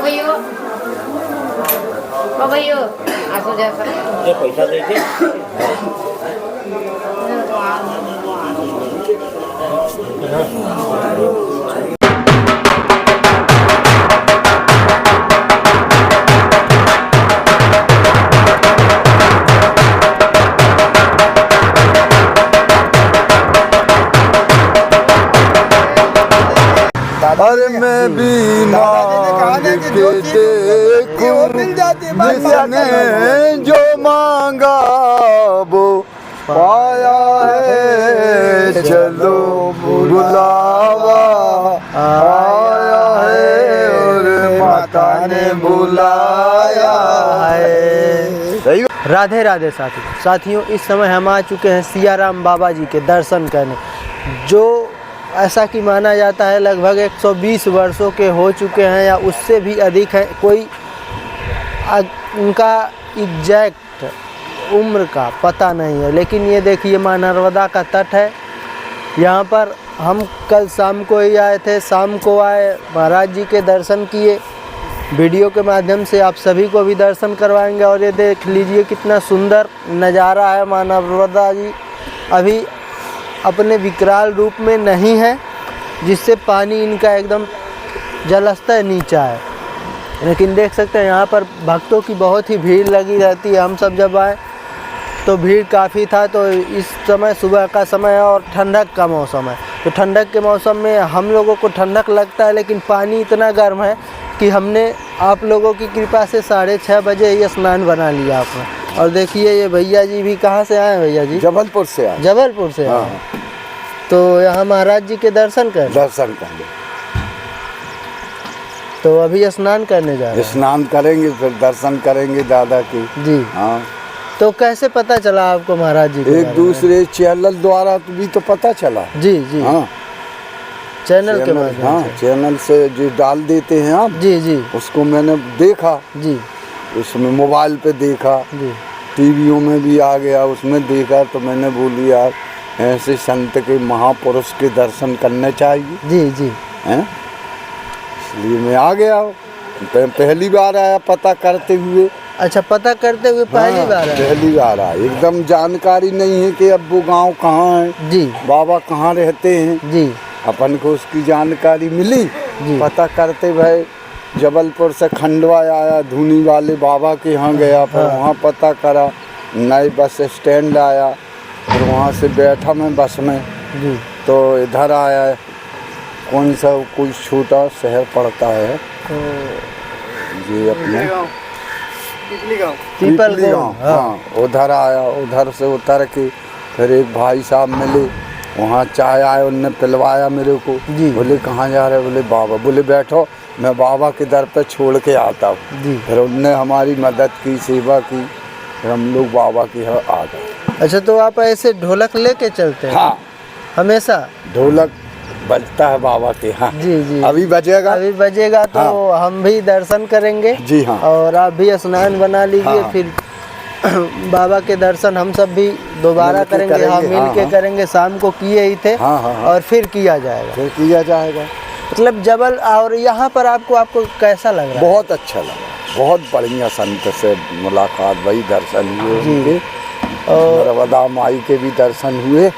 ये पैसा देके अरे मैं भी मांग के देखूं जिसने जो मांगा वो पाया है। चलो बुलावा आया है और माता ने बुलाया है। राधे राधे साथियों, इस समय हम आ चुके हैं सियाराम बाबा जी के दर्शन करने, जो ऐसा कि माना जाता है लगभग 120 वर्षों के हो चुके हैं या उससे भी अधिक है। कोई उनका एग्जैक्ट उम्र का पता नहीं है, लेकिन ये देखिए माँ नर्मदा का तट है। यहाँ पर हम कल शाम को ही आए थे, शाम को आए, महाराज जी के दर्शन किए। वीडियो के माध्यम से आप सभी को भी दर्शन करवाएंगे। और ये देख लीजिए कितना सुंदर नज़ारा है। माँ नर्मदा जी अभी अपने विकराल रूप में नहीं है, जिससे पानी इनका एकदम जलस्तर नीचा है। लेकिन देख सकते हैं यहाँ पर भक्तों की बहुत ही भीड़ लगी रहती है। हम सब जब आए तो भीड़ काफ़ी था। तो इस समय सुबह का समय है और ठंडक का मौसम है, तो ठंडक के मौसम में हम लोगों को ठंडक लगता है, लेकिन पानी इतना गर्म है कि हमने आप लोगों की कृपा से 6:30 बजे ही स्नान बना लिया आपने। और देखिए ये भैया जी भी कहाँ से आए? भैया जी जबलपुर से आए। जबलपुर से आए। तो यहाँ महाराज जी के दर्शन कर तो अभी स्नान करने जा रहे हैं। स्नान करेंगे फिर दर्शन करेंगे दादा की जी। हाँ, तो कैसे पता चला आपको महाराज जी? एक दूसरे चैनल द्वारा भी तो पता चला। जी जी। हाँ, चैनल के माध्यम से। हाँ, चैनल से जो डाल देते हैं आप। जी जी। उसको मैंने देखा जी, उसमें मोबाइल पे देखा जी, टीवियों में भी आ गया, उसमें देखा तो मैंने बोली यार ऐसे संत के महापुरुष के दर्शन करने चाहिए। जी जी। हैं, इसलिए मैं आ गया। पहली बार आया पता करते हुए। अच्छा, पता करते हुए पहली बार आया? पहली बार आया। एकदम जानकारी नहीं है कि अब वो गाँव कहाँ है जी, बाबा कहाँ रहते हैं जी। अपन को उसकी जानकारी मिली जी। पता करते भाई जबलपुर से खंडवा आया, धूनी वाले बाबा के यहाँ गया, फिर वहाँ पता करा, नए बस स्टैंड आया, फिर वहाँ से बैठा मैं बस में जी, तो इधर आया। कौन सा कोई छोटा शहर पड़ता है ये अपने पीपल गाँव। हाँ, उधर आया। उधर से उतर के फिर एक भाई साहब मिले, वहाँ चाय आए, उनने पिलवाया मेरे को। बोले कहाँ जा रहे? बोले बाबा। बोले बैठो, मैं बाबा के दर पे छोड़ के आता हूँ। फिर उनने हमारी मदद की, सेवा की, फिर हम लोग बाबा के यहाँ आ गए। अच्छा, तो आप ऐसे ढोलक लेके चलते हैं? हाँ, हमेशा ढोलक बजता है बाबा के। हाँ जी जी। अभी बजेगा? अभी बजेगा तो हाँ, हम भी दर्शन करेंगे जी। हाँ, और आप भी स्नान बना लीजिए। हाँ, फिर बाबा के दर्शन हम सब भी दोबारा करेंगे। हाँ, मिल के करेंगे। शाम को किए ही थे। हाँ, हाँ, हाँ, और फिर किया जाएगा। मतलब जबल। और यहाँ पर आपको कैसा लग रहा है? बहुत अच्छा लगा, बहुत बढ़िया संत से मुलाकात, वही दर्शन हुए और नर्मदा माई के भी दर्शन हुए।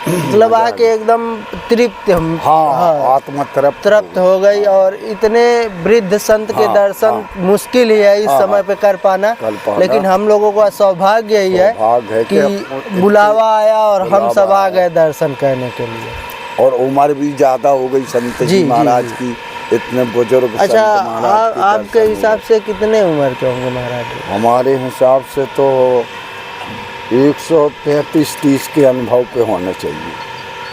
मतलब आके एकदम तृप्त हम। हाँ, आत्मा तृप्त हो गई। और इतने वृद्ध संत के दर्शन मुश्किल ही है इस समय पे कर पाना, लेकिन हम लोगों का सौभाग्य ही है कि बुलावा आया और हम सब आ गए दर्शन करने के लिए। और उम्र भी ज्यादा हो गई संत जी महाराज की, इतने बुजुर्ग। अच्छा, आपके हिसाब से कितने उम्र के होंगे महाराज जी? हमारे हिसाब से तो 135-30 के अनुभव पे होने चाहिए।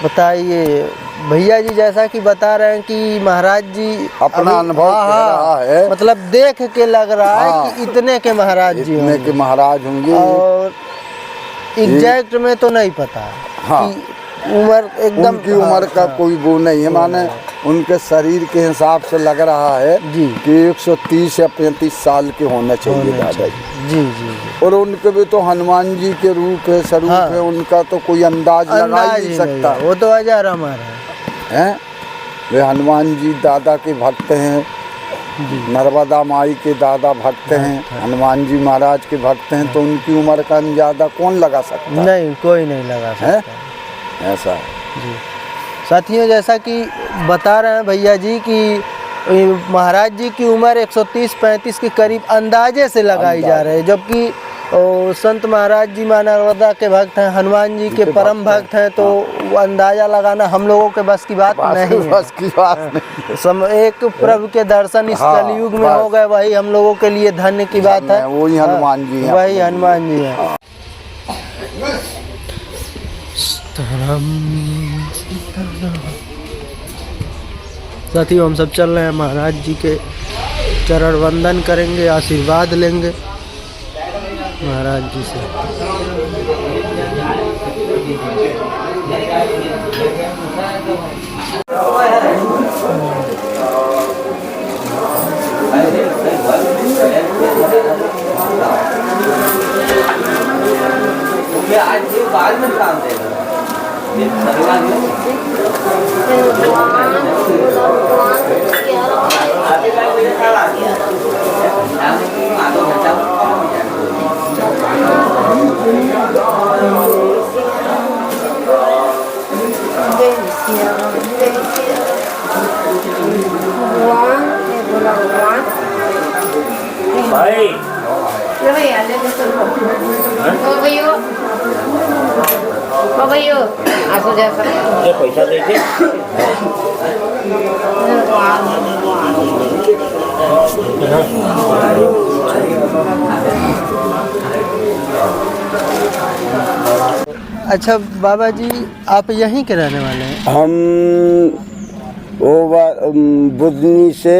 बताइए भैया जी, जैसा कि बता रहे हैं कि महाराज जी अपना अनुभव कह रहा है, मतलब देख के लग रहा है कि इतने के महाराज जी होंगे। इतने के महाराज होंगे। और एग्जैक्ट में तो नहीं पता कि उम्र एकदम उनकी उम्र का कोई वो नहीं है, माने उनके शरीर के हिसाब से लग रहा है जी कि 130 या 35 साल के होना चाहिए दादाजी जी जी। और उनके भी तो हनुमान जी के रूप है, स्वरूप है, उनका तो कोई अंदाज लगा ही नहीं सकता। वो तो हजार हमारा है। वे हनुमान जी दादा के भक्त हैं, नर्मदा माई के दादा भक्त हैं, हनुमान जी महाराज के भक्त हैं, तो उनकी उम्र का अंदाजा कौन लगा सकता है? नहीं, कोई नहीं लगा सकता। ऐसा जी साथियों, जैसा कि बता रहे हैं भैया जी कि महाराज जी की उम्र 130-135 के करीब अंदाजे से लगाई जा रही है, जबकि संत महाराज जी माँ नर्मदा के भक्त हैं, हनुमान जी के परम भक्त हैं, तो वो अंदाजा लगाना हम लोगों के बस की बात नहीं है। बस की बात नहीं। एक प्रभु के दर्शन इस कलयुग में हो गए, वही हम लोगों के लिए धन्य की बात है। वही हनुमान जी हैं, वही हनुमान जी हैं। साथियों, हम सब चल रहे हैं, महाराज जी के चरण वंदन करेंगे, आशीर्वाद लेंगे महाराज जी से। आज बाद में काम देगा भाई असो जैसा मुझे पैसा दे दे। अच्छा बाबा जी, आप यहीं के रहने वाले हैं? हम बुधनी से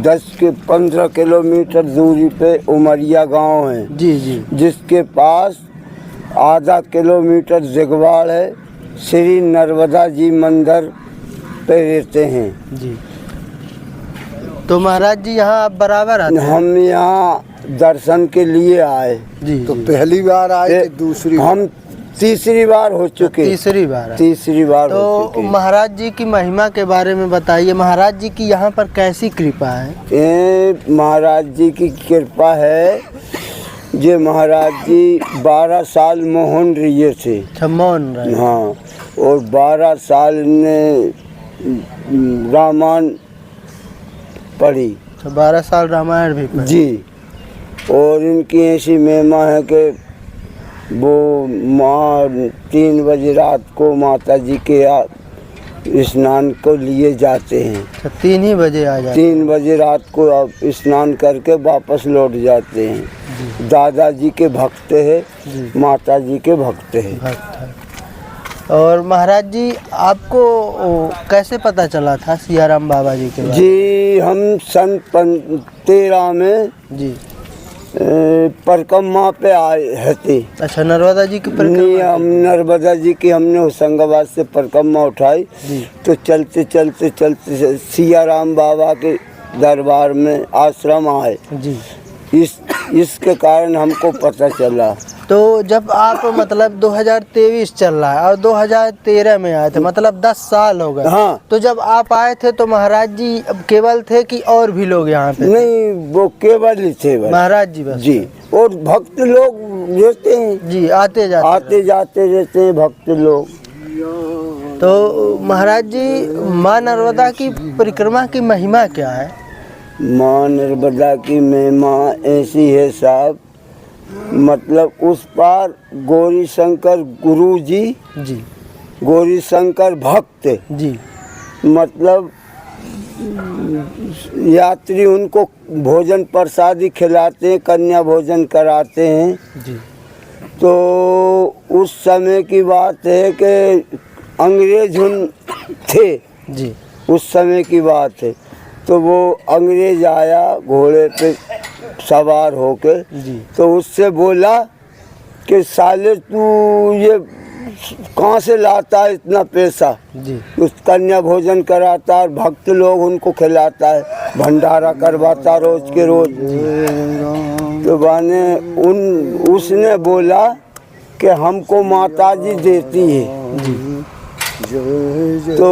10-15 किलोमीटर दूरी पे उमरिया गांव है जी जी, जिसके पास आधा किलोमीटर जगवाड़ है। श्री नर्मदा जी मंदिर पे रहते हैं जी। तो महाराज जी यहाँ आप बराबर आते हैं? हम यहाँ दर्शन के लिए आए जी। तो पहली बार आए, दूसरी हम तीसरी बार हो चुके। तीसरी बार? तीसरी बार हो तो चुके। महाराज जी की महिमा के बारे में बताइए, महाराज जी की यहाँ पर कैसी कृपा है? महाराज जी की कृपा है, जे महाराज जी 12 साल मोहन रहिए थे। मौन रहे? हाँ, और 12 साल ने रामायण पढ़ी। 12 साल रामायण भी पढ़ी? जी। और इनकी ऐसी महिमा है कि वो 3 बजे रात को माता जी के स्नान को लिए जाते हैं। 3 ही बजे आ जाते? 3 बजे रात को आप स्नान करके वापस लौट जाते हैं। दादाजी के भक्त है, माता जी के भक्त है। और महाराज जी, आपको कैसे पता चला था सियाराम बाबा जी के बारे में? जी, हम सन 13 में जी परिक्रमा पे आए थे। अच्छा, नर्मदा जी की परिक्रमा? हम नर्मदा जी की हमने होशंगाबाद से परिक्रमा उठाई, तो चलते चलते चलते सियाराम बाबा के दरबार में आश्रम आए जी। इसके कारण हमको पता चला। तो जब आप मतलब 2023 चल रहा है और 2013 में आए थे, मतलब 10 साल हो गए। हाँ। तो जब आप आए थे तो महाराज जी केवल थे कि और भी लोग यहाँ पे? नहीं, वो केवल ही थे महाराज जी बस? जी। और भक्त लोग रहते हैं जी, आते जाते रहते हैं भक्त लोग। तो महाराज जी, माँ नर्मदा की परिक्रमा की महिमा क्या है? माँ नर्मदा की महिमा ऐसी है साहब, मतलब उस पार गौरी शंकर गुरु जी, गौरी शंकर भक्त जी, मतलब यात्री उनको भोजन प्रसादी खिलाते हैं, कन्या भोजन कराते हैं जी। तो उस समय की बात है कि अंग्रेज थे जी, उस समय की बात है। तो वो अंग्रेज आया घोड़े पे सवार होके, तो उससे बोला कि साले तू ये कहाँ से लाता है इतना पैसा? उस कन्या भोजन कराता है, भक्त लोग उनको खिलाता है, भंडारा करवाता रोज के रोज। तो बाने उसने बोला कि हमको माताजी देती है तो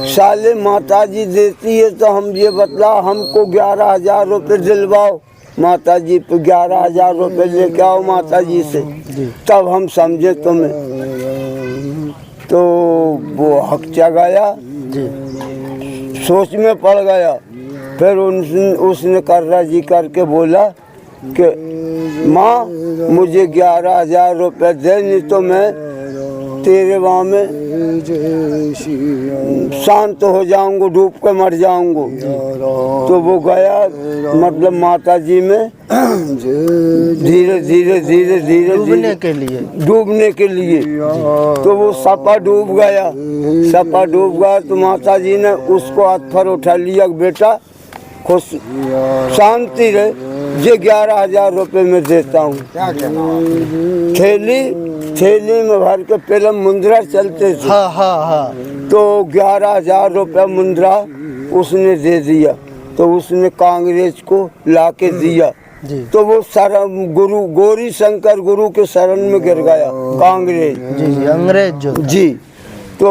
साले माता जी देती है तो हम ये बतला हमको 11,000 रुपये दिलवाओ माता जी पे 11,000 रुपये लेके आओ माता जी से तब हम समझे तुम्हें। तो वो हक जगाया सोच में पड़ गया। फिर उसने कर्रा जी करके बोला कि माँ मुझे 11,000 रुपये दे नहीं तो मैं तेरे वहाँ में शांत हो जाऊंगा डूब के मर जाऊंगा। तो वो गया मतलब माता जी में धीरे धीरे धीरे धीरे डूबने के लिए तो वो सपा डूब गया तो माता जी ने उसको हाथ पर उठा लिया बेटा खुश शांति रहे ये 11,000 रुपये में देता हूँ। थैली में भर के पहले मुंद्रा चलते थे तो 11,000 रुपया मुंद्रा उसने दे दिया। तो उसने कांग्रेस को लाके दिया तो वो गुरु गौरी शंकर गुरु के शरण में गिर गया कांग्रेस अंग्रेज जो जी। तो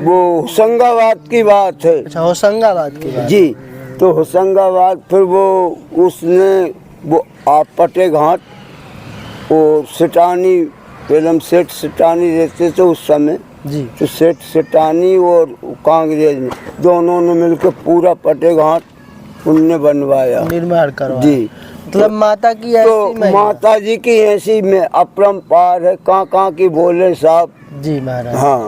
वो होशंगाबाद की बात है। अच्छा होशंगाबाद की बात जी। तो होशंगाबाद फिर वो उसने वो आप पटे घाट और सिटानी फिल्म सेठ सिटानी रहते थे उस समय जी। तो सेठ सिटानी और कांग्रेस ने दोनों ने मिलकर पूरा पटे घाट उनने बनवाया निर्माण करवाया जी। मतलब माता की ऐसी तो माता जी की ऐसी में अपरंपार है कहाँ की बोले साहब जी महाराज। हाँ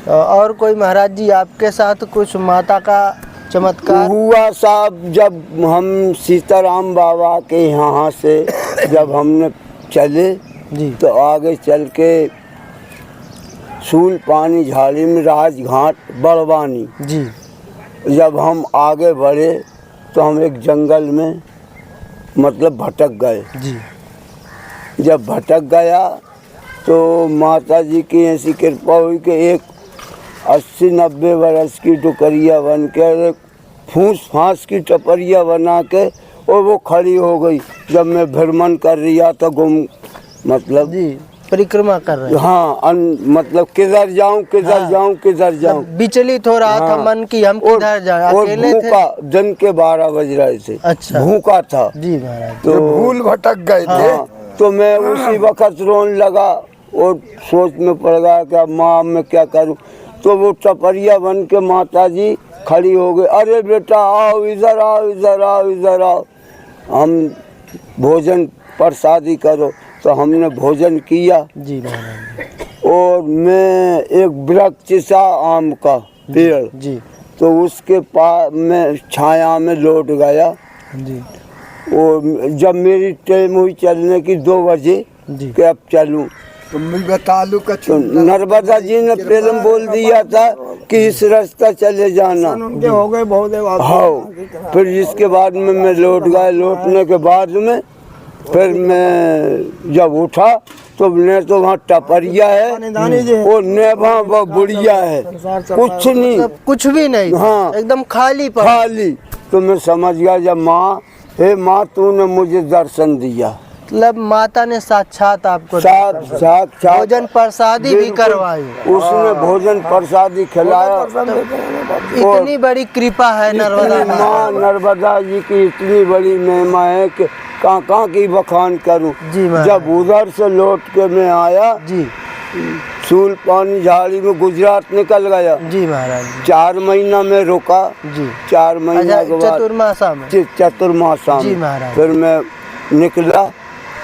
और कोई महाराज जी आपके साथ कुछ माता का चमत्कार हुआ साहब जब हम सीताराम बाबा के यहाँ से जब हमने चले जी तो आगे चल के सूल पानी झाड़ी में राजघाट बड़वानी जी। जब हम आगे बढ़े तो हम एक जंगल में मतलब भटक गए जी। जब भटक गया तो माता जी की ऐसी कृपा हुई कि एक 80-90 वर्ष की टुकरिया बन के फूस फांस की टपरिया बना के और वो खड़ी हो गई। जब मैं भ्रमण कर रहा था गुम मतलब जी परिक्रमा कर रहे हैं। हाँ मतलब किधर जाऊं किधर जाऊं विचलित हो रहा था मन की हम किधर जाएं अकेले थे। भूखा दिन के 12 बज रहे थे। अच्छा भूखा था जी महाराज। तो भूल भटक गए थे। तो मैं उसी वक्त रोने लगा और सोच में पड़ गया कि अब माँ मैं क्या करूं। तो वो टपरिया बन के माता जी खड़ी हो गई। अरे बेटा आओ इधर आओ हम भोजन प्रसादी करो। तो हमने भोजन किया जी महाराज। और मैं एक वृक्ष सा आम का पेड़ जी तो उसके पास में छाया में लौट गया जी। और जब मेरी टाइम हुई चलने की 2 बजे कि अब चलूं तुम भी बता लो तो नर्मदा जी ने पहले बोल दिया था कि इस रास्ता चले जाना। हो गए बहुत हाँ फिर इसके बाद में मैं लौट गया। लौटने के बाद में फिर मैं जब उठा तो न तो वहाँ टपरिया है और न वहाँ बुढ़िया है कुछ भी नहीं। हाँ एकदम खाली तो मैं समझ गया जब माँ हे माँ तूने मुझे दर्शन दिया मतलब माता ने साक्षात आपको साक्षात भोजन प्रसादी भी करवाई। उसने भोजन प्रसादी खिलाया। इतनी बड़ी कृपा है नर्मदा माँ नर्मदा जी की इतनी बड़ी महिमा है कि कहाँ की बखान करूं। जब उधर से लौट के मैं आया जी सूल पानी झाड़ी में गुजरात निकल गया जी महाराज। 4 महीना में रुका जी। 4 महीना के बाद चतुर्मासा जी महाराज। फिर मैं निकला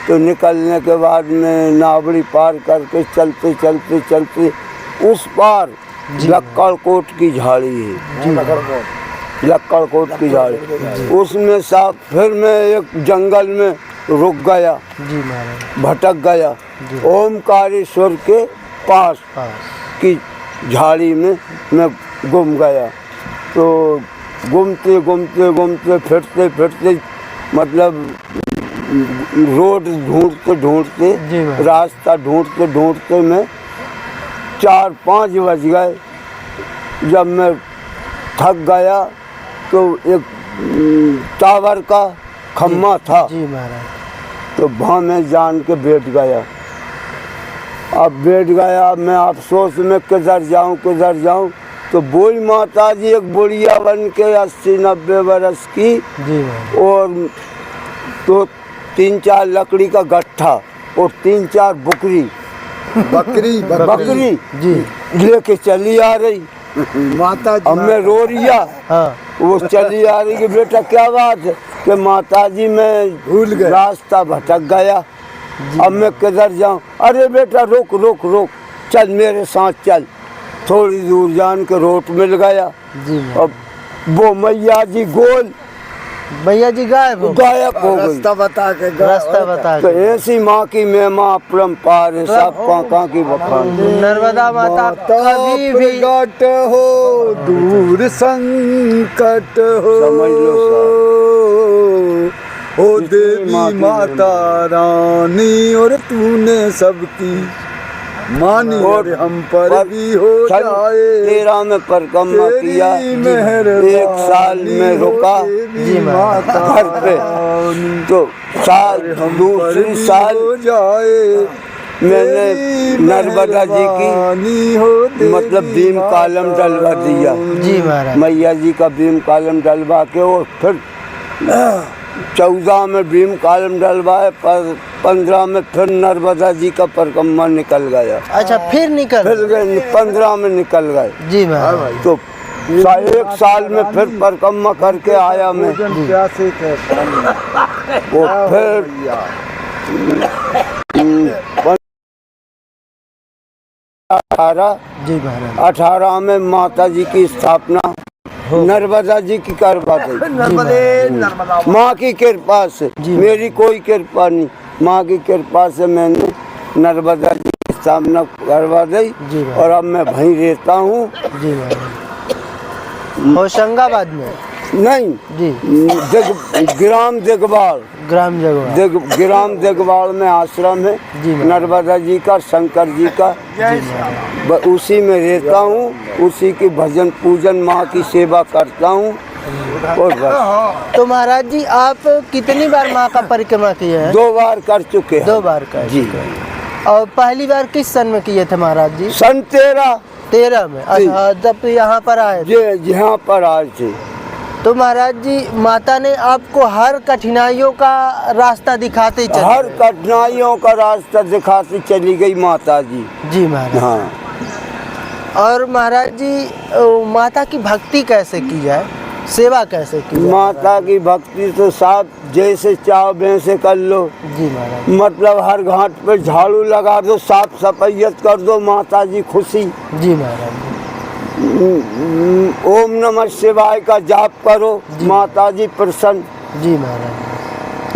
तो निकलने के बाद में नावड़ी पार करके चलते उस पार लक्कड़कोट की झाड़ी है लक्कड़कोट की झाड़ी उसमें साहब फिर मैं एक जंगल में रुक गया जी महाराज। भटक गया ओमकारेश्वर के पास की झाड़ी में मैं गुम गया। तो घूमते फिरते मतलब रोड ढूंढते रास्ता ढूंढते मैं 4-5 बज गए। जब मैं थक गया तो एक टावर का खम्मा था जी महाराज। तो वहाँ मैं जान के बैठ गया। अब बैठ गया मैं अफसोस में किधर जाऊं। तो वही माता जी एक बुढ़िया बन के 80-90 बरस की जी और तो 3-4 लकड़ी का गट्ठा और 3-4 बकरी जी लेके चली आ रही माता जी अब मैं रो रिया। हाँ वो चली आ रही कि बेटा क्या बात है कि माता जी मैं भूल गए। रास्ता भटक गया, अब मैं किधर जाऊं। अरे बेटा रुक चल मेरे साथ चल। थोड़ी दूर जान के रोड मिल गया। जी अब वो मैया जी गोल भैया जी गायब हो गई। बता के रास्ता बता तो के। ऐसी माँ की महिमा अपरंपार है, सब कहाँ की बखान। नर्मदा माता कभी भी प्रगट हो दूर संकट हो, समझ लो ओ जितनी देवी माँ की माता रानी और तूने सबकी मानी और हम पर भी हो सन जाए 13 में परिक्रमा किया। तेरी 1 साल में रुका जी माता घर पे। तो दूसरी साल हो जाए मैंने नर्मदा जी की मतलब भीम कालम डलवा दिया। जी महाराज मैया जी का भीम कालम डलवा के और फिर 14 में भीम कालम डलवाए, पर 15 में फिर नर्मदा जी का परिक्रमा निकल गया। अच्छा फिर निकल फिर 15 में निकल गए। जी महाराज तो 1 साल में फिर परिक्रमा करके आया मैं। प्यासे थे वो फिर 18 जी महाराज 18 में माता जी की स्थापना नर्मदा जी की करवा दी। माँ की कृपा से, मेरी कोई कृपा नहीं, माँ की कृपा से मैंने नर्मदा जी की स्थापना करवा दी। जी और अब मैं वहीं रहता हूँ। जी महाराज होशंगाबाद में नहीं जी ग्राम दिगवाड़ ग्राम जगवा ग्राम दिगवाड़ में आश्रम है जी नर्मदा जी का, शंकर जी का। उसी में रहता हूँ, उसी की भजन पूजन माँ की सेवा करता हूँ और बस। तो महाराज जी आप कितनी बार माँ का परिक्रमा किए हैं? 2 बार कर चुके हैं। 2 बार का जी। और पहली बार किस सन में किए थे महाराज जी? सन 13 में। अच्छा जब यहाँ पर आए थे। जी यहाँ पर आए थे। तो महाराज जी माता ने आपको हर कठिनाइयों का रास्ता दिखाते चली हर कठिनाइयों का रास्ता दिखाती चली गई माता जी। जी महाराज। हाँ और महाराज जी माता की भक्ति कैसे की जाए, सेवा कैसे की जाए? माता की भक्ति तो साहब जैसे चाहो वैसे कर लो। जी महाराज मतलब हर घाट पे झाड़ू लगा दो, साफ सफाइयत कर दो, माता जी खुशी। जी महाराज ओम नमः शिवाय का जाप करो, माता जी प्रसन्न। जी महाराज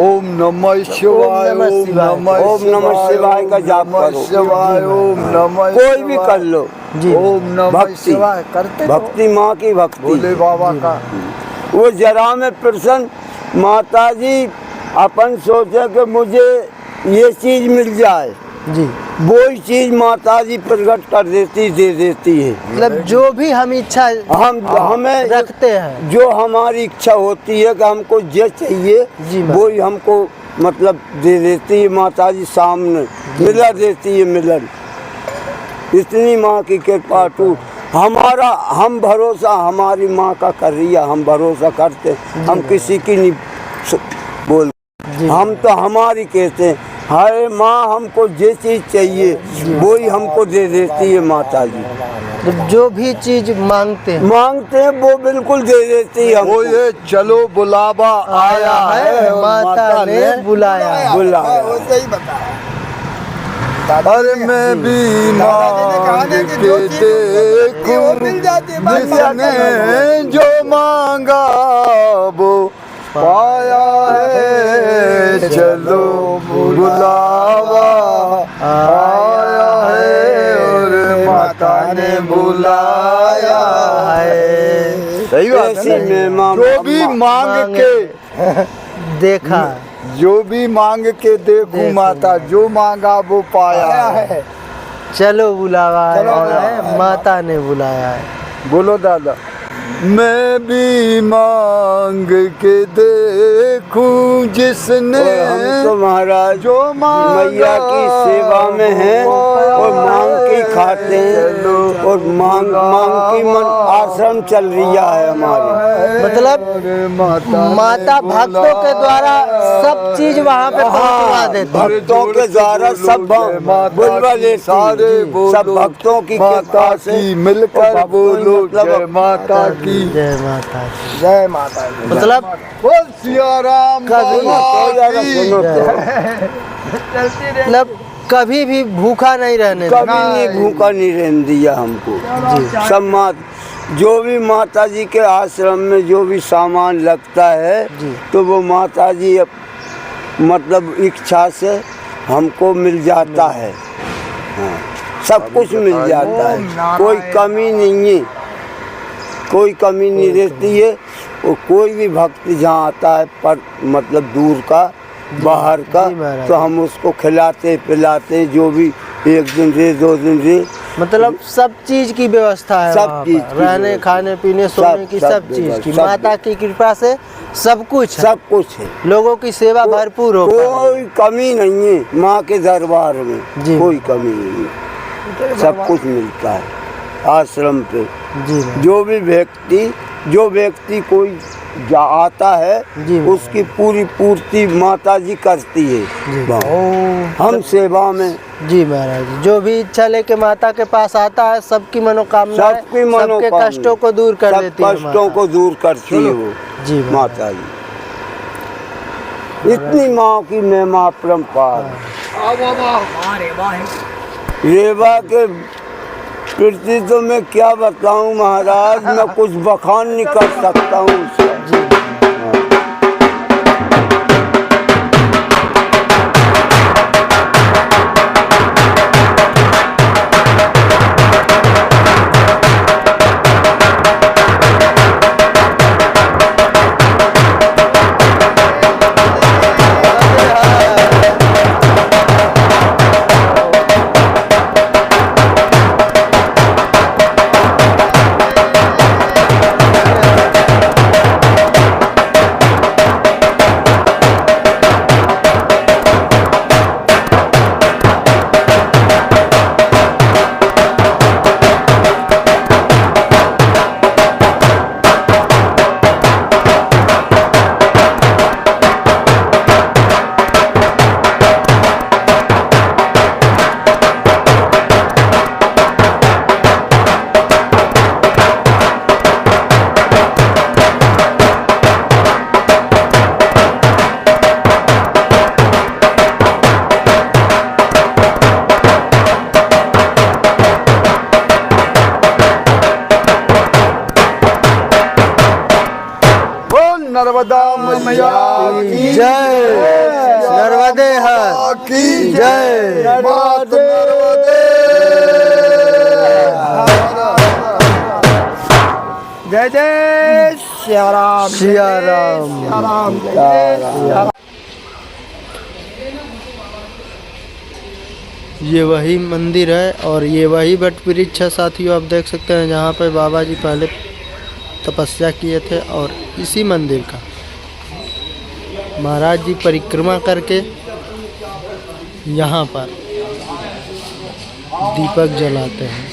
ओम नमः शिवाय, ओम नमः शिवाय। ओम नमः शिवाय का जाप करो। शिवाय, ओम नमः कोई भी कर लो। जी ओम नमः भक्ति। शिवाय करते भक्ति माँ की भक्ति। भोले बाबा का। वो जरा में प्रसन्न माता जी अपन सोचे कि मुझे ये चीज मिल जाए, जी वही चीज माता जी प्रकट कर देती, दे देती है। मतलब जो भी हम इच्छा हमें रखते हैं, जो हमारी इच्छा होती है कि हमको ये चाहिए जी मैम। वही हमको मतलब दे देती है माता जी, सामने मिला देती है मिलन। इतनी माँ की कृपा टू हमारा हम भरोसा हमारी माँ का कर रही है, हम भरोसा करते, हम किसी की नहीं बोल, हम तो हमारी कहते हैं हाय माँ हमको ये चीज़ चाहिए वही हमको दे देती है माता जी। जब जो भी चीज मांगते हैं वो बिल्कुल दे देती है हमको। वो ये चलो बुलावा आया है, माता ने बुलाया। सही बताया। अरे मैं भी मांग के देखूं, जिसने जो मांगा वो पाया है, चलो बुलावा आया है और माता ने बुलाया है। सही बात है ना? जो भी मांग के देखा, जो भी मांग के देखूं माता, जो मांगा वो पाया है। चलो बुलावा आया है, माता ने बुलाया है। बोलो दादा। मैं भी मांग के देखूं जिसने और हम तो महाराज जो मैया की सेवा में हैं और मांग के खाते हैं और मांग की मन आश्रम चल रहा है हमारी। मतलब माता भक्तों के द्वारा सब चीज वहाँ पे पहुँचवा देते हैं। भक्तों के द्वारा सब बुलवा लेती सारे हैं। सब भक्तों की माता कृपा से की मिलकर बोलो मतलब जय माता की जय माता दी। जय माता की। मतलब बोल सिया राम कभी बाबा की। मतलब कभी भी भूखा नहीं रहने देते। कभी नहीं भूखा नहीं रहने दिया हमको। सब जो भी माता जी के आश्रम में जो भी सामान लगता है तो वो माता जी मतलब इच्छा से हमको मिल जाता है। हाँ, सब कुछ मिल जाता है, कोई कमी नहीं है, कोई कमी नहीं रहती है। और कोई भी भक्त जहाँ आता है पर मतलब दूर का बाहर का तो हम उसको खिलाते पिलाते, जो भी एक दिन रहे 2 दिन रहे, मतलब सब चीज की व्यवस्था है सब वहाँ चीज पर। की रहने व्यवस्था। खाने पीने सोने की सब चीज की माता की कृपा से सब कुछ है। सब कुछ है। लोगों की सेवा भरपूर हो कोई कमी नहीं है माँ के दरबार में, कोई कमी नहीं है, सब कुछ मिलता है आश्रम पे। जो भी व्यक्ति कोई आता है उसकी पूरी पूर्ति माता जी करती है। हम सेवा में जी महाराज, जो भी इच्छा लेके माता के पास आता है सबकी मनोकामना, सबके कष्टों को दूर कर देती है। कष्टों को दूर करती है वो जी माता जी। इतनी माँ की महिमा परम्पार। रेवा के प्रति तो मैं क्या बताऊं महाराज, मैं कुछ बखान नहीं कर सकता हूँ उसका। नर्मदा मैया की जय, नर्मदे हर की जय। मात नर्मदे। जय जय सिया राम, सिया राम। ये वही मंदिर है और ये वही वट वृक्ष है साथियों, आप देख सकते हैं जहाँ पे बाबा जी पहले तपस्या किए थे। और इसी मंदिर का महाराज जी परिक्रमा करके यहाँ पर दीपक जलाते हैं।